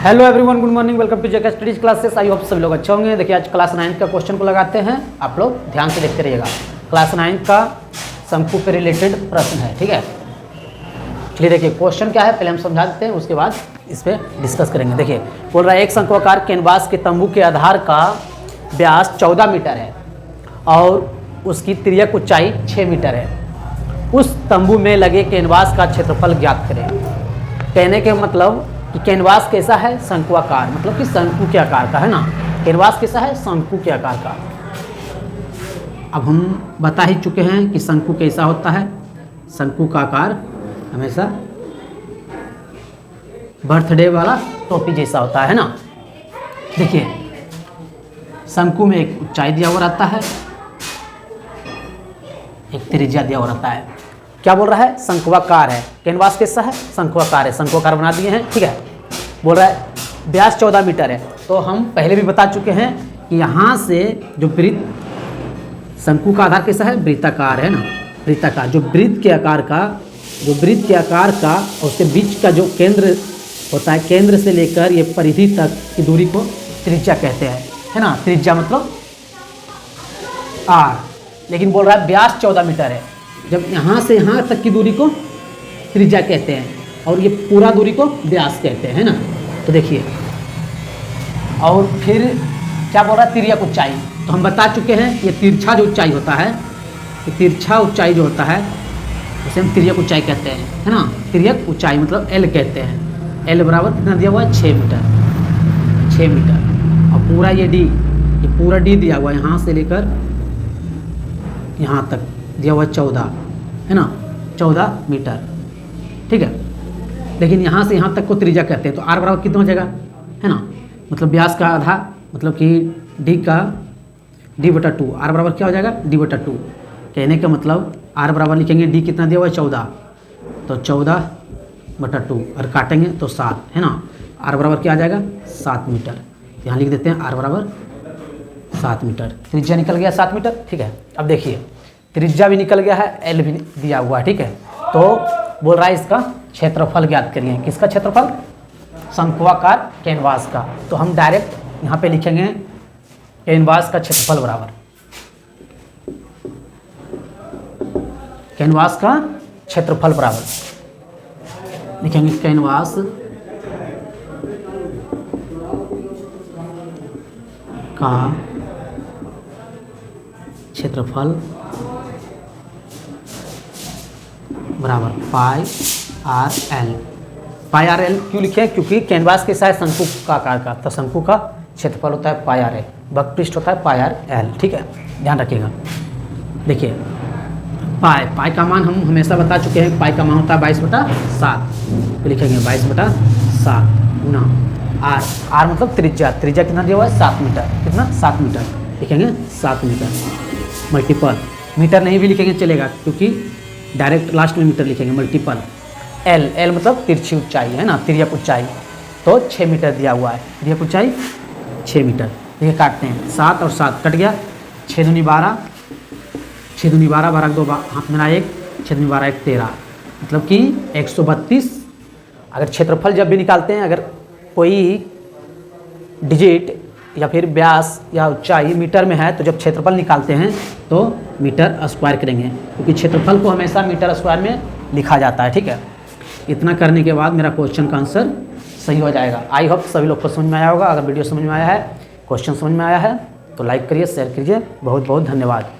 Hello everyone, good morning, welcome to JK studies classes. I hope सभी लोग अच्छे होंगे। देखिए आज क्लास 9 का क्वेश्चन को लगाते हैं, आप लोग ध्यान से देखते रहिएगा। क्लास 9 का शंकु पे रिलेटेड प्रश्न है, ठीक है। चलिए देखिए क्वेश्चन क्या है, पहले हम समझा देते हैं, उसके बाद इस पर डिस्कस करेंगे। देखिए बोल रहा है एक शंक्वाकार कैनवास के तंबू के आधार का व्यास 14 मीटर है और उसकी तिर्यक ऊंचाई 6 मीटर है। उस तंबू में लगे कैनवास का क्षेत्रफल ज्ञात करें। कहने के मतलब कि कैनवास कैसा है, शंक्वाकार, मतलब कि शंकु के आकार का है ना। कैनवास कैसा है, शंकु के आकार का। अब हम बता ही चुके हैं कि शंकु कैसा होता है। शंकु का आकार हमेशा बर्थडे वाला टोपी जैसा होता है ना। देखिए शंकु में एक ऊंचाई दिया हुआ रहता है, एक त्रिज्या दिया हुआ रहता है। क्या बोल रहा है, शंक्वाकार है। कैनवास कैसा है, शंक्वाकार है। शंक्वाकार बना दिए हैं, ठीक है। बोल रहा है व्यास 14 मीटर है। तो हम पहले भी बता चुके हैं कि यहाँ से जो वृत्त, शंकु का आधार कैसा है, वृत्ताकार है ना। वृत्ताकार जो वृत्त के आकार का, और उसके बीच का जो केंद्र होता है, केंद्र से लेकर ये परिधि तक की दूरी को त्रिज्या कहते हैं, है ना। त्रिज्या मतलब आर। लेकिन बोल रहा है व्यास 14 मीटर है। जब यहाँ से यहाँ तक की दूरी को त्रिज्या कहते हैं और ये पूरा दूरी को व्यास कहते हैं, है ना। तो देखिए और फिर क्या बोल रहा है, तिर्यक ऊंचाई। तो हम बता चुके हैं ये तिरछा जो ऊंचाई होता है, ये तिरछा ऊंचाई जो होता है उसे हम तिर्यक ऊंचाई कहते हैं, है ना। तिर्यक ऊंचाई मतलब एल कहते हैं। एल बराबर कितना दिया हुआ है, 6 मीटर। 6 मीटर और पूरा ये डी, ये पूरा डी दिया हुआ है, यहाँ से लेकर यहाँ तक दिया हुआ 14, है ना, 14 मीटर, ठीक है। लेकिन यहाँ से यहाँ तक को त्रिज्या कहते हैं। तो आर बराबर कितना हो जाएगा, है ना, मतलब व्यास का आधा, मतलब कि डी का d/2। आर बराबर क्या हो जाएगा, d/2। कहने का मतलब आर बराबर लिखेंगे, डी कितना दिया हुआ है 14, तो 14/2 और काटेंगे तो 7, है ना। आर बराबर क्या आ जाएगा, 7 मीटर। यहाँ लिख देते हैं आर बराबर 7 मीटर। त्रिज्या निकल गया 7 मीटर, ठीक है। अब देखिए त्रिज्या भी निकल गया है, एल भी दिया हुआ है, ठीक है। तो बोल रहा है इसका क्षेत्रफल ज्ञात करिए। किसका क्षेत्रफल, शंक्वाकार कैनवास का। तो हम डायरेक्ट यहाँ पे लिखेंगे कैनवास का क्षेत्रफल बराबर, कैनवास का क्षेत्रफल बराबर लिखेंगे कैनवास का क्षेत्रफल बराबर पाई आर एल। पाई आर एल क्यों लिखे, क्योंकि कैनवास कैसा है, शंकु का आकार का। तो शंकु का क्षेत्रफल होता है पाई आर एल, वक्रपृष्ठ होता है पाई आर एल, ठीक है, ध्यान रखिएगा। देखिए पाई का मान हम हमेशा बता चुके हैं, पाई का मान होता है 22/7। तो लिखेंगे 22/7 गुना आर मतलब त्रिज्या। त्रिज्या कितना दिया हुआ है, 7 मीटर। कितना, 7 मीटर। लिखेंगे 7 मीटर मल्टीपल, मीटर नहीं भी लिखेंगे चलेगा, क्योंकि डायरेक्ट लास्ट में मीटर लिखेंगे, मल्टीपल एल मतलब तिरछी ऊंचाई, है ना, तिर्यक ऊंचाई। तो 6 मीटर दिया हुआ है, तिर्यक ऊंचाई 6 मीटर। देखिए काटते हैं, 7 और 7 कट गया, 6 दूनी 12, 6 दूनी 12, 12 2 हाथ में 1, 6 दूनी 12 1 13, मतलब कि 132। अगर क्षेत्रफल जब भी निकालते हैं, अगर कोई डिजिट या फिर व्यास या ऊंचाई मीटर में है, तो जब क्षेत्रफल निकालते हैं तो मीटर स्क्वायर करेंगे, क्योंकि क्षेत्रफल को हमेशा मीटर स्क्वायर में लिखा जाता है, ठीक है। इतना करने के बाद मेरा क्वेश्चन का आंसर सही हो जाएगा। आई होप सभी लोग को समझ में आया होगा। अगर वीडियो समझ में आया है, क्वेश्चन समझ में आया है तो लाइक करिए, शेयर कीजिए। बहुत बहुत धन्यवाद।